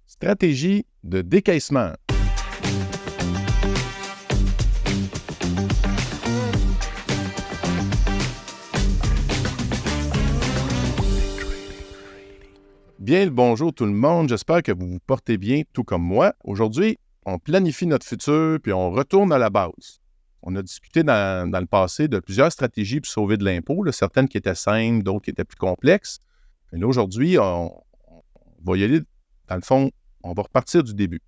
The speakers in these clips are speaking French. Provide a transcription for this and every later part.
Stratégie de décaissement. Bien le bonjour tout le monde, j'espère que vous vous portez bien tout comme moi. Aujourd'hui, on planifie notre futur puis on retourne à la base. On a discuté dans le passé de plusieurs stratégies pour sauver de l'impôt, là, certaines qui étaient simples, d'autres qui étaient plus complexes. Mais là, aujourd'hui, on va y aller, dans le fond, on va repartir du début.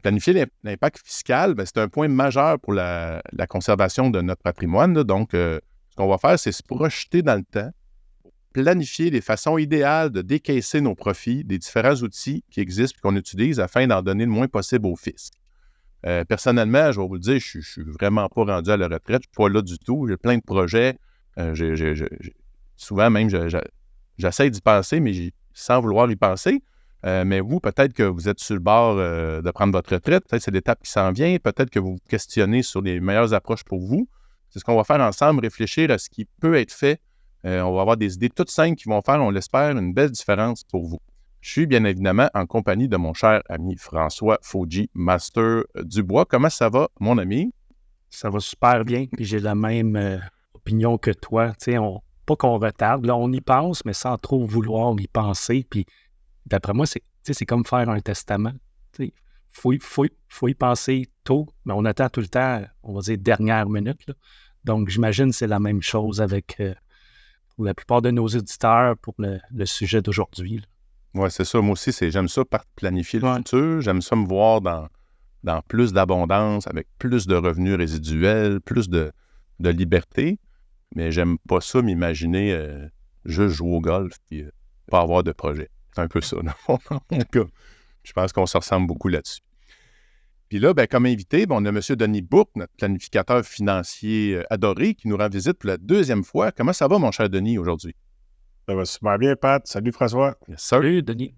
Planifier l'impact fiscal, c'est un point majeur pour la conservation de notre patrimoine. Là. Donc, ce qu'on va faire, c'est se projeter dans le temps, planifier les façons idéales de décaisser nos profits des différents outils qui existent et qu'on utilise afin d'en donner le moins possible au fisc. Personnellement, je vais vous le dire, je ne suis vraiment pas rendu à la retraite, je ne suis pas là du tout, j'ai plein de projets. Souvent même, j'essaie d'y penser, mais sans vouloir y penser. Mais vous, peut-être que vous êtes sur le bord de prendre votre retraite, peut-être que c'est l'étape qui s'en vient, peut-être que vous vous questionnez sur les meilleures approches pour vous. C'est ce qu'on va faire ensemble, réfléchir à ce qui peut être fait. On va avoir des idées toutes simples qui vont faire, on l'espère, une belle différence pour vous. Je suis bien évidemment en compagnie de mon cher ami François Fauji, Master Dubois. Comment ça va, mon ami? Ça va super bien, puis j'ai la même opinion que toi. Tu sais, pas qu'on retarde, là, on y pense, mais sans trop vouloir y penser. Puis d'après moi, c'est comme faire un testament. Il faut y penser tôt, mais on attend tout le temps, on va dire, dernière minute. Là. Donc, j'imagine que c'est la même chose avec pour la plupart de nos auditeurs pour le sujet d'aujourd'hui. Oui, c'est ça. Moi aussi, j'aime ça planifier le futur. J'aime ça me voir dans plus d'abondance, avec plus de revenus résiduels, plus de liberté. Mais j'aime pas ça m'imaginer juste jouer au golf et pas avoir de projet. C'est un peu ça, dans mon cas. Je pense qu'on se ressemble beaucoup là-dessus. Puis là, comme invité, on a M. Denis Bourque, notre planificateur financier adoré, qui nous rend visite pour la deuxième fois. Comment ça va, mon cher Denis, aujourd'hui? Ça va super bien, Pat. Salut, François. Yes, salut, Denis.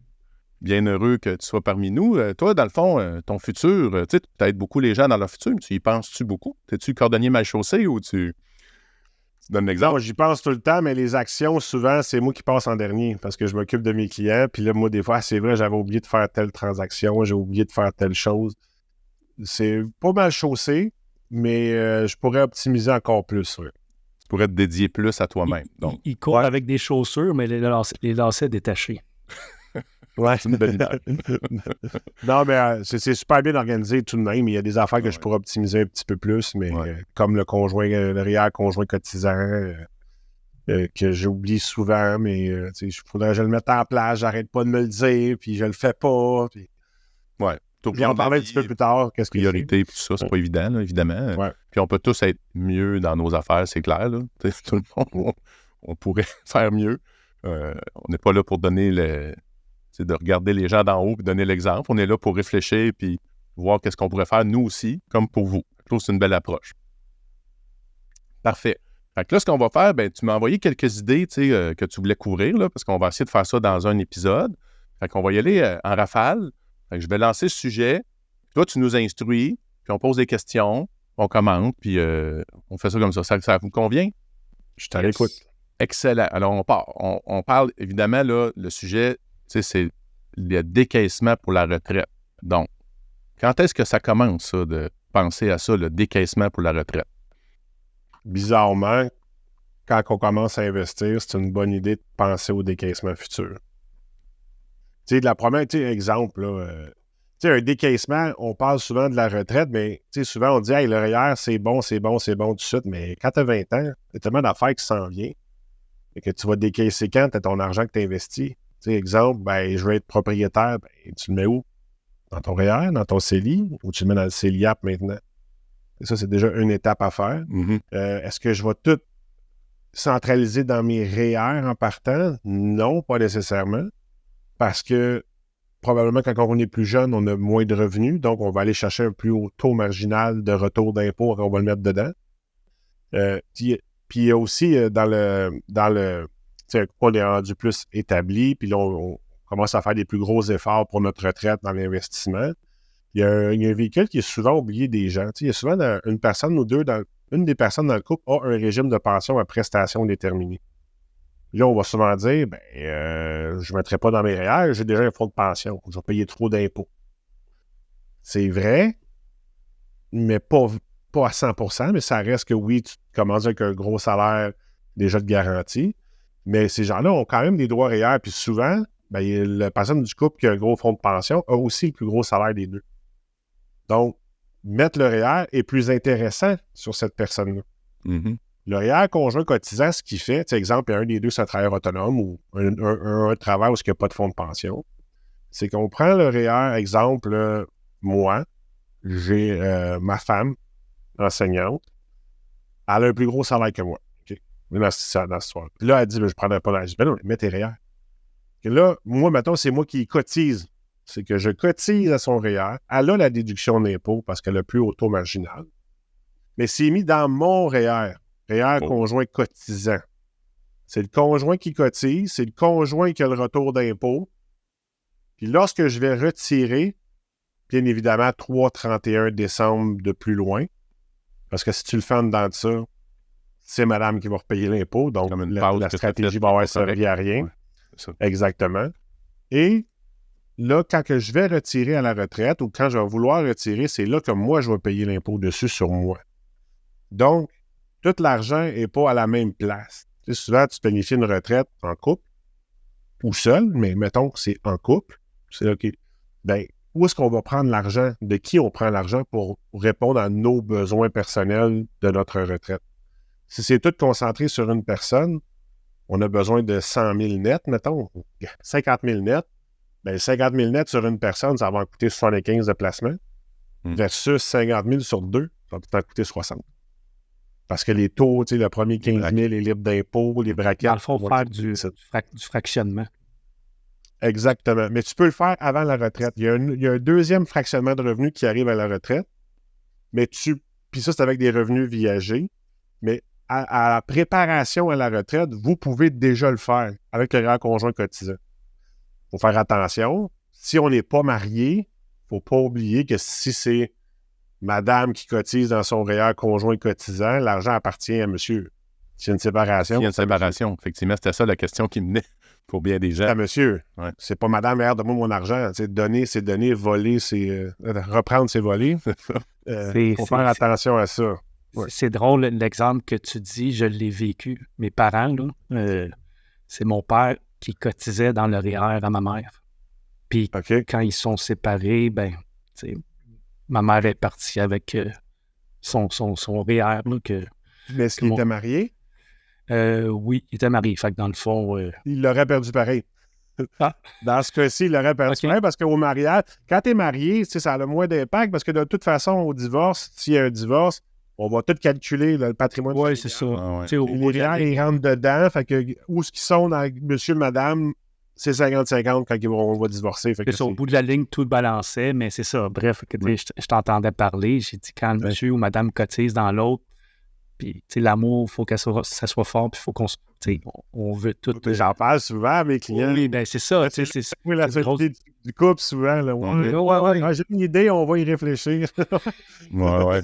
Bien heureux que tu sois parmi nous. Toi, dans le fond, ton futur, tu aides beaucoup les gens dans leur futur, mais tu y penses-tu beaucoup? Es-tu cordonnier mal chaussé ou tu donnes l'exemple? Non, j'y pense tout le temps, mais les actions, souvent, c'est moi qui passe en dernier parce que je m'occupe de mes clients. Puis là, moi, des fois, c'est vrai, j'avais oublié de faire telle transaction, j'ai oublié de faire telle chose. C'est pas mal chaussé, mais je pourrais optimiser encore plus. Ouais. Tu pourrais te dédier plus à toi-même. Il court avec des chaussures, mais les lacets détachés. Ouais, c'est une bonne idée. Non, mais c'est super bien organisé tout de même. Il y a des affaires que je pourrais optimiser un petit peu plus, mais comme le REER conjoint cotisant, que j'oublie souvent, mais il faudrait que je le mette en place, j'arrête pas de me le dire, puis je le fais pas. Puis... Ouais. Puis on parlait un petit peu plus tard. Qu'est-ce priorité, tout ça, c'est pas évident, là, évidemment. Ouais. Puis on peut tous être mieux dans nos affaires, c'est clair. Là. Tout le monde, on pourrait faire mieux. On n'est pas là pour donner de regarder les gens d'en haut et donner l'exemple. On est là pour réfléchir puis voir qu'est-ce qu'on pourrait faire, nous aussi, comme pour vous. Je trouve que c'est une belle approche. Parfait. Fait que là, ce qu'on va faire, tu m'as envoyé quelques idées que tu voulais couvrir, là, parce qu'on va essayer de faire ça dans un épisode. Fait qu'on va y aller en rafale. Fait que je vais lancer ce sujet. Toi, tu nous instruis, puis on pose des questions, on commente, puis on fait ça comme ça. Ça vous convient? Je t'en écoute. Excellent. Alors, on part. On parle, évidemment, là, le sujet, c'est le décaissement pour la retraite. Donc, quand est-ce que ça commence, ça, de penser à ça, le décaissement pour la retraite? Bizarrement, quand on commence à investir, c'est une bonne idée de penser au décaissement futur. Tu sais, de la première, exemple, là, un décaissement, on parle souvent de la retraite, mais souvent on dit, hey, le REER, c'est bon tout de suite, mais quand tu as 20 ans, il y a tellement d'affaires qui s'en viennent et que tu vas décaisser quand tu as ton argent que tu investis. Exemple, je veux être propriétaire, tu le mets où? Dans ton REER, dans ton CELI, ou tu le mets dans le CELIAP maintenant? Et ça, c'est déjà une étape à faire. Mm-hmm. Est-ce que je vais tout centraliser dans mes REER en partant? Non, pas nécessairement. Parce que probablement, quand on est plus jeune, on a moins de revenus, donc on va aller chercher un plus haut taux marginal de retour d'impôt qu'on va le mettre dedans. Puis il y a aussi dans le on est rendu plus établi, puis là, on commence à faire des plus gros efforts pour notre retraite dans l'investissement. Il y a un véhicule qui est souvent oublié des gens. Il y a souvent une personne ou deux, une des personnes dans le couple a un régime de pension à prestations déterminées. Là, on va souvent dire, je ne mettrai pas dans mes REER, j'ai déjà un fonds de pension, je vais payer trop d'impôts. C'est vrai, mais pas à 100%, mais ça reste que oui, tu commences avec un gros salaire déjà de garantie, mais ces gens-là ont quand même des droits REER, puis souvent, la personne du couple qui a un gros fonds de pension a aussi le plus gros salaire des deux. Donc, mettre le REER est plus intéressant sur cette personne-là. Mhm. Le REER conjoint cotisant, ce qu'il fait, exemple, un des deux, c'est un travailleur autonome ou un travail où il n'y a pas de fonds de pension, c'est qu'on prend le REER, exemple, moi, j'ai ma femme, enseignante, elle a un plus gros salaire que moi. Okay? Dans cette histoire. Puis là, elle dit, je ne prendrai pas d'âge. Non, mets tes REER. Et là, moi, mettons, c'est moi qui cotise. C'est que je cotise à son REER. Elle a la déduction d'impôt parce qu'elle a plus au taux marginal. Mais c'est mis dans mon REER. REER conjoint cotisant. C'est le conjoint qui cotise, c'est le conjoint qui a le retour d'impôt. Puis lorsque je vais retirer, bien évidemment, 3-31 décembre de plus loin, parce que si tu le fais en dedans de ça, c'est madame qui va repayer l'impôt, donc la stratégie va avoir servi à rien. Ouais, exactement. Et là, quand que je vais retirer à la retraite ou quand je vais vouloir retirer, c'est là que moi, je vais payer l'impôt dessus sur moi. Donc, tout l'argent n'est pas à la même place. Tu sais, souvent, tu planifies une retraite en couple ou seul, mais mettons que c'est en couple. C'est OK. Bien, où est-ce qu'on va prendre l'argent? De qui on prend l'argent pour répondre à nos besoins personnels de notre retraite? Si c'est tout concentré sur une personne, on a besoin de 100 000 net, mettons, 50 000 net. Bien, 50 000 net sur une personne, ça va en coûter 75 de placement, versus 50 000 sur deux, ça va en coûter 60. Parce que les taux, tu sais, le premier 15 000 est libre d'impôts, les braquettes. Dans le fond, faire du fractionnement. Exactement. Mais tu peux le faire avant la retraite. Il y a un deuxième fractionnement de revenus qui arrive à la retraite. Mais puis ça, c'est avec des revenus viagers. Mais à la préparation à la retraite, vous pouvez déjà le faire avec le REER conjoint cotisant. Il faut faire attention. Si on n'est pas marié, il ne faut pas oublier que si c'est madame qui cotise dans son REER conjoint cotisant, l'argent appartient à monsieur. S'il y a une séparation. S'il y a une séparation, effectivement, c'était ça la question qui venait pour bien des gens. À monsieur. Ouais. C'est pas madame, donne-moi mon argent. Donner, c'est donner, voler, c'est reprendre, c'est voler. Il faut faire attention à ça. Ouais. C'est drôle, l'exemple que tu dis, je l'ai vécu. Mes parents, là, c'est mon père qui cotisait dans le REER à ma mère. Puis quand ils sont séparés, ma mère est partie avec son REER. Là, mais est-ce qu'il était marié? Oui, il était marié. Fait que dans le fond... Il l'aurait perdu pareil. Dans ce cas-ci, il l'aurait perdu pareil parce qu'au mariage, quand tu es marié, ça a le moins d'impact parce que de toute façon, au divorce, s'il y a un divorce, on va tout calculer le patrimoine. Oui, c'est ça. Les REER, ils rentrent dedans. Fait que où est-ce qu'ils sont dans monsieur et madame, c'est 50-50 quand on va divorcer. Fait que c'est au bout de la ligne, tout balançait, mais c'est ça. Bref, je t'entendais parler. J'ai dit quand monsieur ou madame cotise dans l'autre, puis l'amour, il faut que ça soit fort, puis il faut on veut tout. J'en parle souvent à mes clients. Oui, ben c'est ça. Oui, la société du couple, souvent. Là, ouais. J'ai une idée, on va y réfléchir. ouais.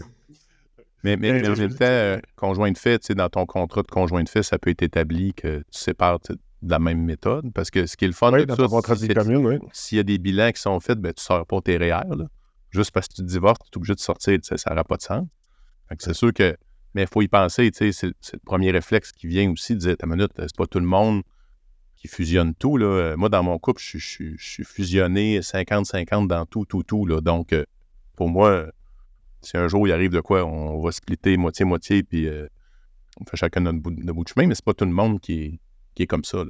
Mais en même temps, conjoint de fait, dans ton contrat de conjoint de fait, ça peut être établi que tu sépares de la même méthode. Parce que ce qui est le fun de ça, s'il y a des bilans qui sont faits, tu ne sors pas tes REER. Là. Juste parce que tu te divorces, tu es obligé de sortir, ça n'aura pas de sens. C'est sûr que, mais il faut y penser, c'est le premier réflexe qui vient aussi de dire, ta minute, c'est pas tout le monde qui fusionne tout. Là. Moi, dans mon couple, je suis fusionné 50-50 dans tout. Là. Donc, pour moi, si un jour il arrive de quoi, on va splitter moitié-moitié, puis on fait chacun notre bout de chemin, mais c'est pas tout le monde qui est comme ça.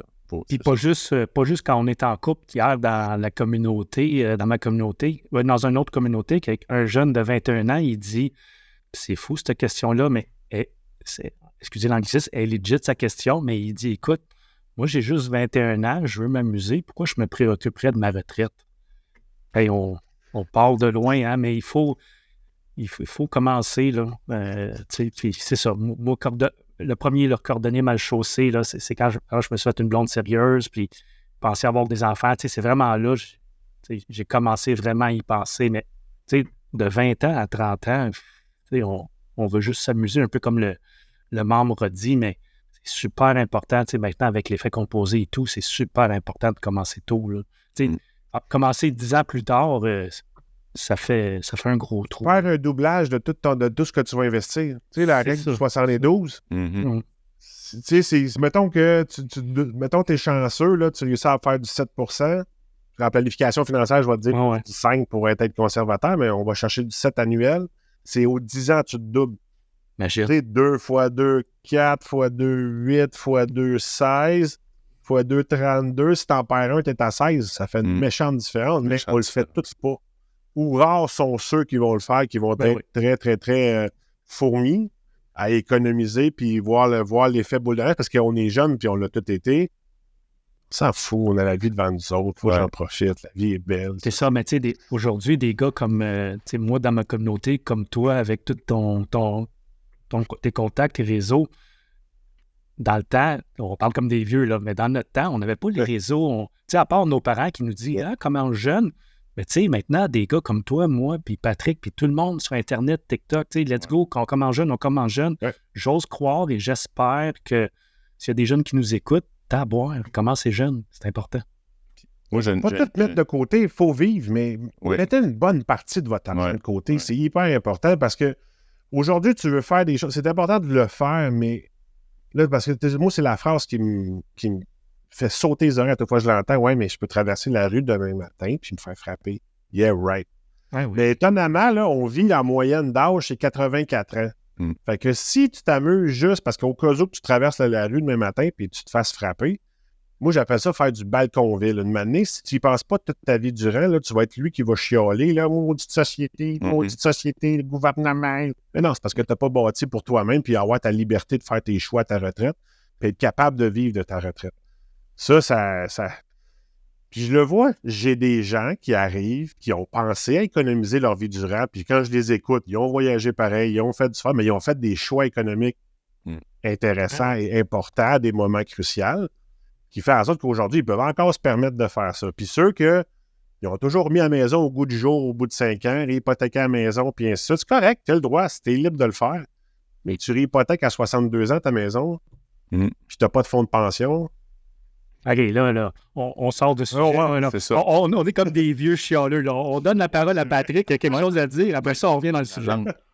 Puis pas juste quand on est en couple, hier dans la communauté, dans ma communauté, dans une autre communauté, avec un jeune de 21 ans, il dit, c'est fou cette question-là, mais excusez l'anglicisme, elle est legit sa question, mais il dit, écoute, moi j'ai juste 21 ans, je veux m'amuser, pourquoi je me préoccuperais de ma retraite? Hey, on parle de loin, hein, mais il faut commencer, là. Puis c'est ça. Moi, le premier cordonnier mal chaussé, là, c'est quand je me suis fait une blonde sérieuse, puis penser avoir des enfants. C'est vraiment là, j'ai commencé vraiment à y penser. Mais de 20 ans à 30 ans, on veut juste s'amuser, un peu comme le membre dit, mais super important. Tu sais, maintenant, avec l'effet composé et tout, c'est super important de commencer tôt. Là. Tu sais, commencer 10 ans plus tard, ça fait un gros trou. Faire un doublage de tout ce que tu vas investir. Tu sais, la règle du 72. Mm-hmm. Tu sais, mettons que mettons que tu es chanceux, là, tu réussis à faire du 7%. En planification financière, je vais te dire du 5 pour être conservateur, mais on va chercher du 7 annuel. C'est aux 10 ans, tu te doubles. Tu sais, 2 x 2, 4 x 2, 8 x 2, 16 x 2, 32. Si t'en perds un, t'es à 16. Ça fait une méchante différence, mais on le fait tous pas. Ou rares sont ceux qui vont le faire, qui vont être très, très, très fourmis à économiser puis voir l'effet boule de neige parce qu'on est jeune puis on l'a tout été. On s'en fout, on a la vie devant nous autres, faut que j'en profite, la vie est belle. C'est ça, mais tu sais, aujourd'hui, des gars comme moi dans ma communauté, comme toi, avec tout tes contacts, tes réseaux, dans le temps, on parle comme des vieux, là, mais dans notre temps, on n'avait pas les réseaux. Tu sais, à part nos parents qui nous disent comment jeune. Mais tu sais, maintenant, des gars comme toi, moi, puis Patrick, puis tout le monde sur Internet, TikTok, tu sais, let's go, quand on commence jeune, on commence jeune. Ouais. J'ose croire et j'espère que s'il y a des jeunes qui nous écoutent, t'as à boire, commencez jeune, c'est important. Pas tout mettre de côté, il faut vivre, mais mettez une bonne partie de votre argent de côté. Ouais. C'est hyper important parce que aujourd'hui, tu veux faire des choses. C'est important de le faire, mais là, parce que moi, c'est la phrase qui me fait sauter les oreilles à toute fois que je l'entends. Ouais, mais je peux traverser la rue demain matin puis me faire frapper. Yeah, right. Ouais, oui. Mais étonnamment, là, on vit la moyenne d'âge, c'est 84 ans. Fait que si tu t'amuses juste parce qu'au cas où tu traverses la rue demain matin puis tu te fasses frapper, moi, j'appelle ça faire du balconville. Une année, si tu n'y penses pas toute ta vie durant, là, tu vas être lui qui va chialer, là, maudite société, le gouvernement. Mais non, c'est parce que tu n'as pas bâti pour toi-même puis avoir ta liberté de faire tes choix à ta retraite puis être capable de vivre de ta retraite. Ça... Puis je le vois, j'ai des gens qui arrivent, qui ont pensé à économiser leur vie durant, puis quand je les écoute, ils ont voyagé pareil, ils ont fait du sport, mais ils ont fait des choix économiques intéressants et importants à des moments cruciaux, qui fait en sorte qu'aujourd'hui, ils peuvent encore se permettre de faire ça. Puis ceux ils ont toujours mis à la maison au goût du jour, au bout de 5 ans, réhypothéquer à la maison, puis ainsi de suite, c'est correct, tu as le droit, si tu es libre de le faire, mais tu réhypothèques à 62 ans ta maison, puis tu n'as pas de fonds de pension. OK, là, on sort de ce sujet. C'est ça. On est comme des vieux chialeux. Là. On donne la parole à Patrick, il y a quelque chose à dire. Après ça, on revient dans le sujet.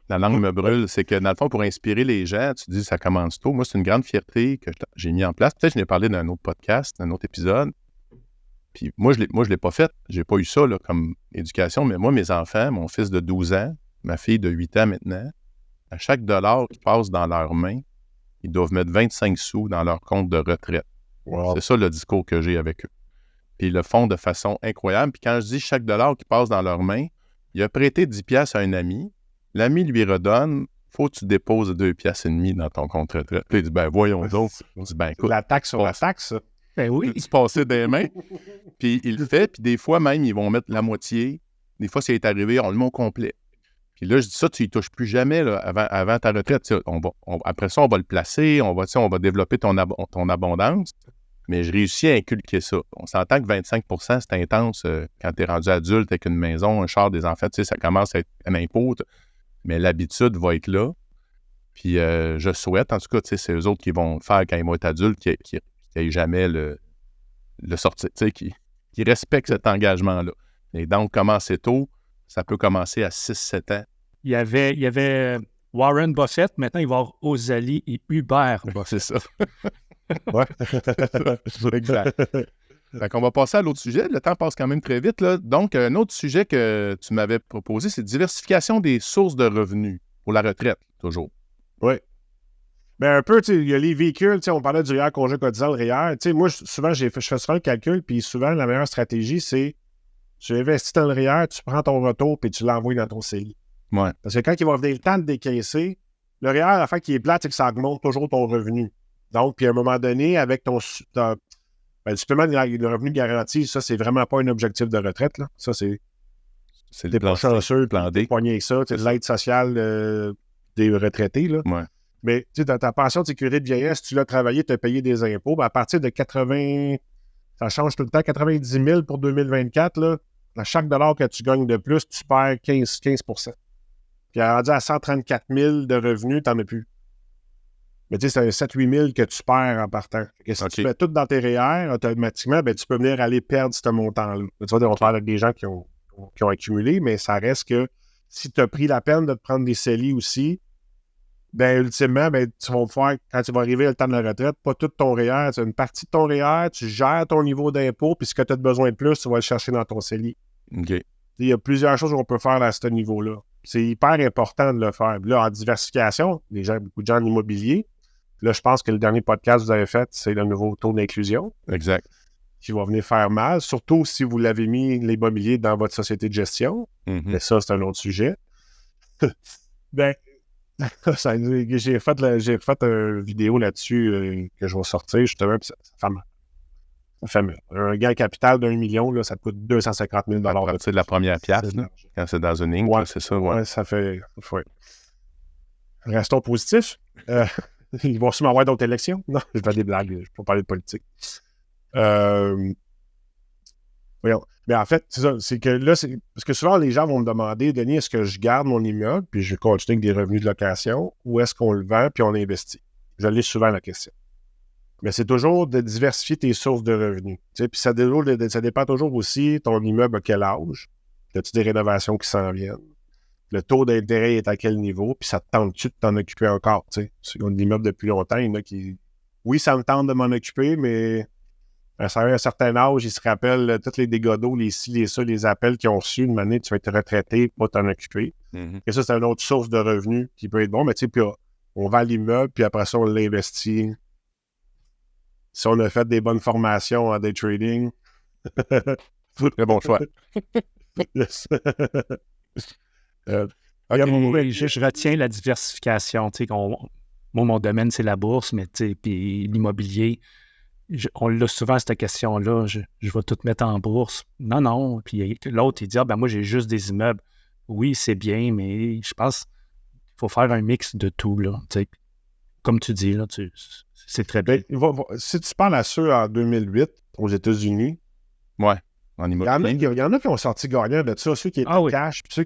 La langue me brûle. C'est que, dans le fond, pour inspirer les gens, tu dis ça commence tôt. Moi, c'est une grande fierté que j'ai mis en place. Peut-être que je n'ai parlé d'un autre podcast, d'un autre épisode. Puis moi, je ne l'ai pas fait. Je n'ai pas eu ça là, comme éducation. Mais moi, mes enfants, mon fils de 12 ans, ma fille de 8 ans maintenant, à chaque dollar qui passe dans leurs mains, ils doivent mettre 25 sous dans leur compte de retraite. Wow. C'est ça le discours que j'ai avec eux. Puis ils le font de façon incroyable. Puis quand je dis chaque dollar qui passe dans leurs mains, il a prêté 10 piastres à un ami. L'ami lui redonne, faut que tu déposes 2 piastres et demi dans ton compte retraite. Puis il dit, ben voyons donc. Je dis, ben écoute. La taxe sur la taxe, ça. Ben oui. Tu passais des mains. Puis il le fait. Puis des fois même, ils vont mettre la moitié. Des fois, c'est arrivé, on le met au complet. Puis là, je dis ça, tu y touches plus jamais là, avant ta retraite. Après ça, on va le placer, on va développer ton abondance. Mais je réussis à inculquer ça. On s'entend que 25 % c'est intense quand tu es rendu adulte avec une maison, un char, des enfants. Tu sais, ça commence à être un impôt. Mais l'habitude va être là. Puis je souhaite, en tout cas, tu sais, c'est eux autres qui vont le faire quand ils vont être adultes, qui n'aient jamais le sortir, tu sais, qui respectent cet engagement-là. Et donc, commencer tôt, ça peut commencer à 6-7 ans. Il y avait Warren Buffett, maintenant il va y avoir Ozali et Hubert Buffett. C'est ça. Ouais. Exact. Fait qu'on va passer à l'autre sujet. Le temps passe quand même très vite, là. Donc, un autre sujet que tu m'avais proposé, c'est diversification des sources de revenus pour la retraite, toujours. Oui. Bien, un peu, tu sais, il y a les véhicules, tu sais, on parlait du REER congé cotisant, le REER. Tu sais, moi, souvent, je fais souvent le calcul, puis souvent, la meilleure stratégie, c'est tu investis dans le REER, tu prends ton retour, puis tu l'envoies dans ton CELI. Ouais. Parce que quand il va venir le temps de décaisser, le REER, la fin qui est plate, c'est que ça augmente toujours ton revenu. Donc, puis à un moment donné, avec le supplément de revenu garanti, ça, c'est vraiment pas un objectif de retraite, là. Ça, c'est le plan chanceux, plan D. Poigner ça, c'est l'aide sociale des retraités, là. Ouais. Mais, tu sais, dans ta pension de sécurité de vieillesse, si tu l'as travaillé, tu as payé des impôts, ben à partir de 80, ça change tout le temps, 90 000 pour 2024, là, à chaque dollar que tu gagnes de plus, tu perds 15 %. Puis rendu à 134 000 de revenus, tu n'en as plus. Mais tu sais, c'est un 7-8 000 que tu perds en partant. Que si tu mets tout dans tes REER, automatiquement, ben, tu peux venir aller perdre ce montant-là. Tu vois, on parle avec des gens qui ont accumulé, mais ça reste que si tu as pris la peine de te prendre des CELI aussi, ben ultimement, ben, tu vas faire, quand tu vas arriver au temps de la retraite, pas tout ton REER, tu as une partie de ton REER, tu gères ton niveau d'impôt, puis ce que tu as besoin de plus, tu vas le chercher dans ton CELI. OK. Il y a plusieurs choses qu'on peut faire à ce niveau-là. C'est hyper important de le faire. Là, en diversification, beaucoup de gens en immobilier. Là, je pense que le dernier podcast que vous avez fait, c'est le nouveau taux d'inclusion. Exact. Qui va venir faire mal, surtout si vous l'avez mis l'immobilier dans votre société de gestion. Mais ça, c'est un autre sujet. Ben, j'ai fait une vidéo là-dessus que je vais sortir, justement, puis ça fait mal. Ça fait mal. Un gain capital d'1 million, là, ça te coûte 250 000 à partir de la première pièce, quand c'est dans une ligne, c'est ça. Ouais, ça fait... Ouais. Restons positifs. Ils vont sûrement avoir d'autres élections. Non, je fais des blagues, je ne peux pas parler de politique. Voyons. Mais en fait, c'est ça. C'est que là, parce que souvent, les gens vont me demander, Denis, est-ce que je garde mon immeuble puis je continue avec des revenus de location ou est-ce qu'on le vend puis on investit? Je l'ai souvent la question. Mais c'est toujours de diversifier tes sources de revenus. Puis ça dépend toujours aussi, ton immeuble à quel âge? As-tu des rénovations qui s'en viennent? Le taux d'intérêt est à quel niveau? Puis ça te tente-tu de t'en occuper encore? Ceux qui ont de l'immeuble depuis longtemps, il y en a qui... Oui, ça me tente de m'en occuper, mais à un certain âge, ils se rappellent tous les dégâts d'eau, les ci, les ça, les appels qu'ils ont reçus. Une année, tu vas être retraité, pas t'en occuper. Et ça, c'est une autre source de revenus qui peut être bon. Mais tu sais, puis on vend l'immeuble, puis après ça, on l'investit. Si on a fait des bonnes formations en day trading, très bon choix. Je retiens la diversification. Moi, mon domaine, c'est la bourse, mais puis l'immobilier, on l'a souvent, cette question-là. Je vais tout mettre en bourse. Non. Puis l'autre, il dit, moi, j'ai juste des immeubles. Oui, c'est bien, mais je pense qu'il faut faire un mix de tout, là. Comme tu dis, là, c'est très bien. Si tu parles à ceux en 2008 aux États-Unis, ouais, en immobilier. Il y en a qui ont sorti gagnants de ça, ceux qui étaient cash, puis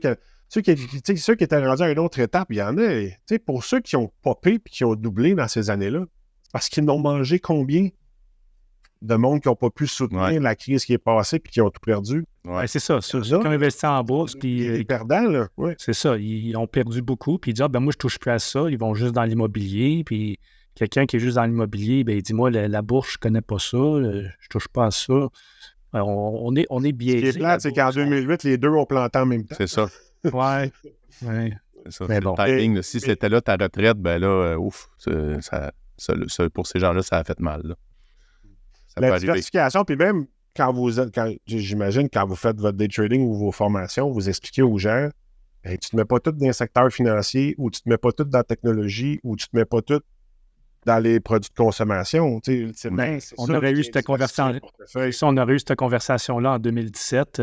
ceux qui étaient rendus à une autre étape, il y en a, pour ceux qui ont popé et qui ont doublé dans ces années-là, c'est parce qu'ils n'ont mangé combien de monde qui n'ont pas pu soutenir la crise qui est passée puis qui ont tout perdu. Ouais, c'est ça. Ceux qui ont investi en bourse, puis les perdants, là. Ouais. C'est ça. Ils ont perdu beaucoup, puis ils disent moi, je touche plus à ça. Ils vont juste dans l'immobilier, puis quelqu'un qui est juste dans l'immobilier, il dit moi, la bourse, je connais pas ça, je touche pas à ça. On est biaisé. Ce qui est plate, c'est qu'en 2008, les deux ont planté en même temps. C'est ça. Ouais. C'est ça. Mais bon. Le timing, si c'était là ta retraite, ben là, pour ces gens-là, ça a fait mal. Là. La diversification, puis même j'imagine, quand vous faites votre day trading ou vos formations, vous expliquez aux gens, tu te mets pas tout dans le secteur financier, ou tu te mets pas tout dans la technologie, ou tu te mets pas tout dans les produits de consommation. On aurait eu cette conversation-là en 2017.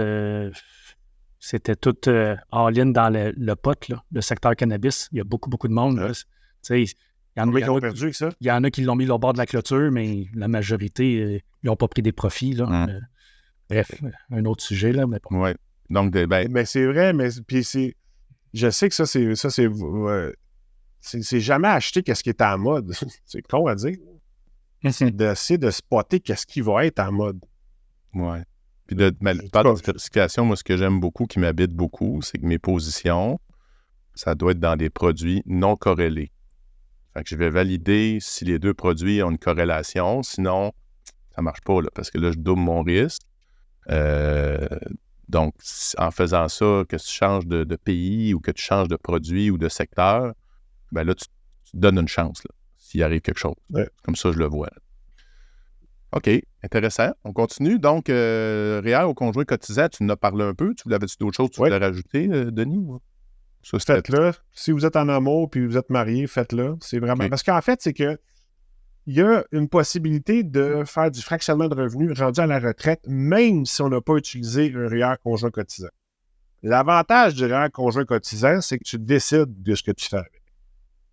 C'était tout all-in dans le pot, là, le secteur cannabis. Il y a beaucoup de monde. Il y en a qui l'ont mis au bord de la clôture, mais la majorité, ils n'ont pas pris des profits. Là. Bref, un autre sujet. Là, mais bon. Ouais. Donc, mais c'est vrai, mais puis je sais que c'est jamais acheter qu'est-ce qui est en mode. C'est con à dire. C'est d'essayer de spotter qu'est-ce qui va être en mode. Ouais. Puis de diversification, moi, ce que j'aime beaucoup, qui m'habite beaucoup, c'est que mes positions, ça doit être dans des produits non corrélés. Fait que je vais valider si les deux produits ont une corrélation. Sinon, ça ne marche pas, là, parce que là, je double mon risque. Donc, en faisant ça, que tu changes de pays ou que tu changes de produit ou de secteur, ben là, tu te donnes une chance, là, s'il arrive quelque chose. Ouais. Comme ça, je le vois. Là. OK, intéressant. On continue. Donc, REER au conjoint cotisant, tu en as parlé un peu. Tu avais-tu d'autres choses que tu voulais rajouter, Denis? Ça, faites-le. Si vous êtes en amour puis vous êtes marié, faites-le. C'est vraiment... Parce qu'en fait, c'est que il y a une possibilité de faire du fractionnement de revenus rendu à la retraite, même si on n'a pas utilisé un REER conjoint cotisant. L'avantage du REER conjoint cotisant, c'est que tu décides de ce que tu fais avec.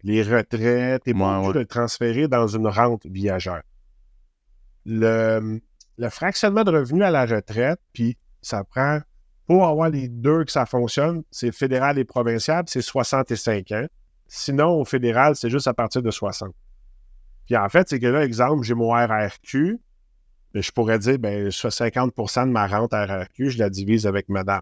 Les retraites, t'es pas obligé de le transférer dans une rente viagère. Le fractionnement de revenus à la retraite, puis ça prend... Pour avoir les deux que ça fonctionne, c'est fédéral et provincial, c'est 65 ans. Sinon, au fédéral, c'est juste à partir de 60. Puis en fait, c'est que là, exemple, j'ai mon RRQ, mais je pourrais dire, je fais 50 de ma rente RRQ, je la divise avec madame.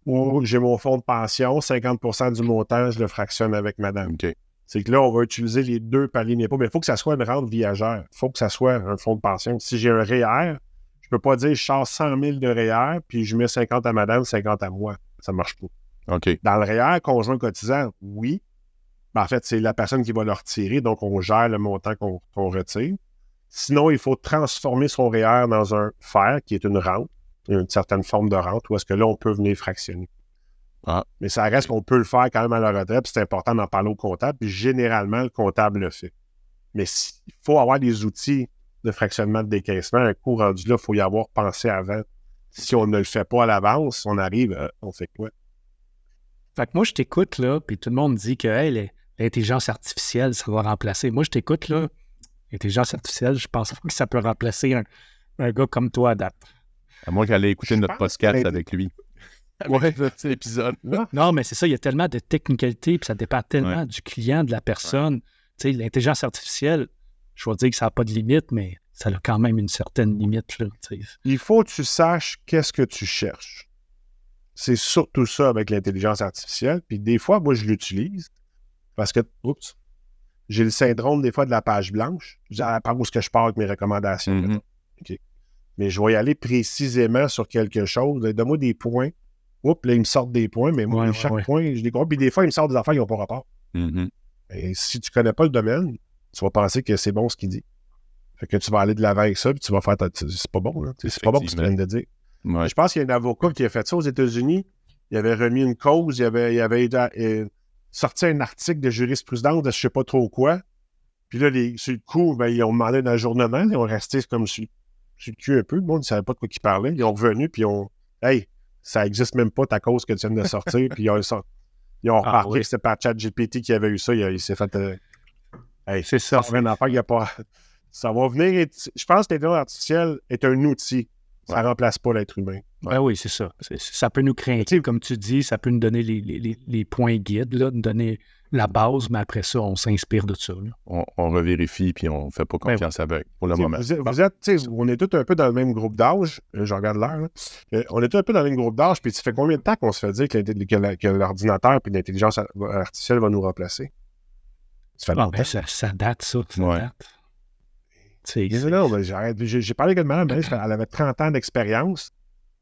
Ou j'ai mon fonds de pension, 50 du montant, je le fractionne avec madame. OK. C'est que là, on va utiliser les deux paliers d'impôt, mais il faut que ça soit une rente viagère. Il faut que ça soit un fonds de pension. Si j'ai un REER, je ne peux pas dire je sors 100 000 de REER, puis je mets 50 à madame, 50 à moi. Ça ne marche pas. OK. Dans le REER, conjoint cotisant, oui. En fait, c'est la personne qui va le retirer, donc on gère le montant qu'on retire. Sinon, il faut transformer son REER dans un FER, qui est une rente, une certaine forme de rente, où est-ce que là, on peut venir fractionner. Ah. Mais ça reste qu'on peut le faire quand même à la retraite, puis c'est important d'en parler au comptable, puis généralement, le comptable le fait. Mais il faut avoir des outils de fractionnement de décaissement. Un coup rendu là, il faut y avoir pensé avant. Si on ne le fait pas à l'avance, on arrive, on fait quoi? Fait que moi, je t'écoute, là, puis tout le monde dit que l'intelligence artificielle, ça va remplacer. Moi, je t'écoute, là, l'intelligence artificielle, je pense pas que ça peut remplacer un gars comme toi à date. À moins qu'elle ait écouté notre podcast avec lui. Ouais, c'est l'épisode. Non, mais c'est ça, il y a tellement de technicalités, puis ça dépend tellement du client, de la personne. Tu sais, l'intelligence artificielle, je vais dire que ça n'a pas de limite, mais ça a quand même une certaine limite, là, tu sais. Il faut que tu saches qu'est-ce que tu cherches. C'est surtout ça avec l'intelligence artificielle. Puis des fois, moi, je l'utilise parce que, j'ai le syndrome des fois de la page blanche. Je dis, par où est-ce que je pars avec mes recommandations? Mm-hmm. Okay. Mais je vais y aller précisément sur quelque chose. Donne-moi des points. Oups, là, ils me sortent des points, mais moi, chaque point, je les comprends. Puis des fois, ils me sortent des affaires qui n'ont pas rapport. Mm-hmm. Et si tu ne connais pas le domaine, tu vas penser que c'est bon ce qu'il dit. Fait que tu vas aller de l'avant avec ça, puis tu vas faire c'est pas bon, là. C'est pas bon ce qu'il vient de dire. Ouais. Je pense qu'il y a un avocat qui a fait ça aux États-Unis. Il avait remis une cause, il avait sorti un article de jurisprudence de je ne sais pas trop quoi. Puis là, sur le coup, ils ont demandé un ajournement. Ils ont resté comme sur le cul un peu. Le monde ne savait pas de quoi ils parlaient. Ils ont revenu, puis hey, ça n'existe même pas ta cause que tu viens de sortir. Puis ils ont remarqué que c'était par ChatGPT qui avait eu ça. Il s'est fait... hey, c'est ça. Une affaire, il n'y a pas... Ça va venir... Je pense que l'intelligence artificielle est un outil. Ça ne remplace pas l'être humain. Ben oui, c'est ça. Ça peut nous craindre, comme tu dis, ça peut nous donner les points guides, là, nous donner la base, mais après ça, on s'inspire de ça. Là. On revérifie, puis on ne fait pas confiance avec pour le moment. On est tous un peu dans le même groupe d'âge. Je regarde l'heure. On est tous un peu dans le même groupe d'âge, puis ça fait combien de temps qu'on se fait dire que l'ordinateur et l'intelligence artificielle va nous remplacer? Ça fait longtemps. Ça date, ça. J'ai parlé avec une madame, elle avait 30 ans d'expérience.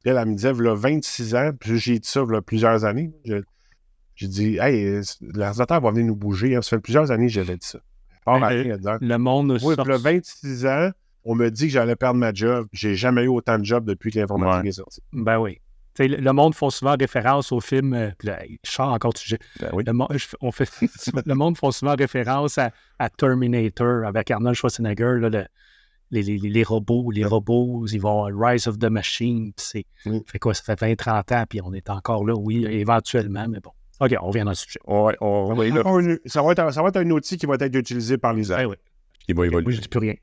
Elle me disait, il y a 26 ans, puis j'ai dit ça il y a plusieurs années. J'ai dit, hey, l'ordinateur va venir nous bouger. Ça fait plusieurs années que j'avais dit ça. Le monde oui, puis il y a 26 ans, on me dit que j'allais perdre ma job. J'ai jamais eu autant de jobs depuis que l'informatique est sortie. Ben oui. T'sais, le monde fait souvent référence au film. Je sors encore du sujet. Ben oui. Le monde fait souvent référence à Terminator avec Arnold Schwarzenegger. Là, les robots, ils vont Rise of the Machine. Fait quoi, ça fait 20-30 ans, puis on est encore là, oui, éventuellement, mais bon. OK, on revient dans le sujet. Ça va être un outil qui va être utilisé par les gens. Qui va évoluer. Moi, je dis plus rien.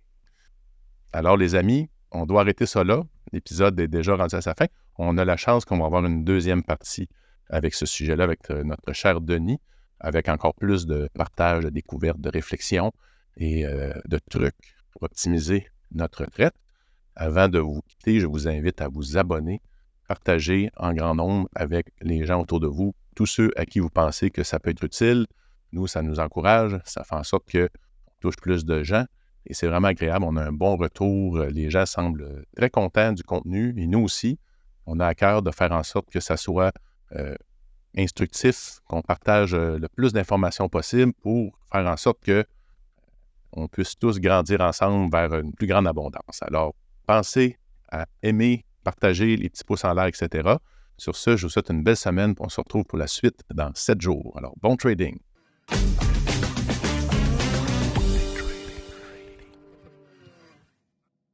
Alors, les amis, on doit arrêter ça là. L'épisode est déjà rendu à sa fin. On a la chance qu'on va avoir une deuxième partie avec ce sujet-là, avec notre cher Denis, avec encore plus de partage, de découvertes, de réflexions et de trucs pour optimiser notre retraite. Avant de vous quitter, je vous invite à vous abonner, partager en grand nombre avec les gens autour de vous, tous ceux à qui vous pensez que ça peut être utile. Nous, ça nous encourage, ça fait en sorte qu'on touche plus de gens et c'est vraiment agréable. On a un bon retour. Les gens semblent très contents du contenu et nous aussi, on a à cœur de faire en sorte que ça soit instructif, qu'on partage le plus d'informations possible pour faire en sorte qu'on puisse tous grandir ensemble vers une plus grande abondance. Alors, pensez à aimer, partager les petits pouces en l'air, etc. Sur ce, je vous souhaite une belle semaine. On se retrouve pour la suite dans 7 jours. Alors, bon trading!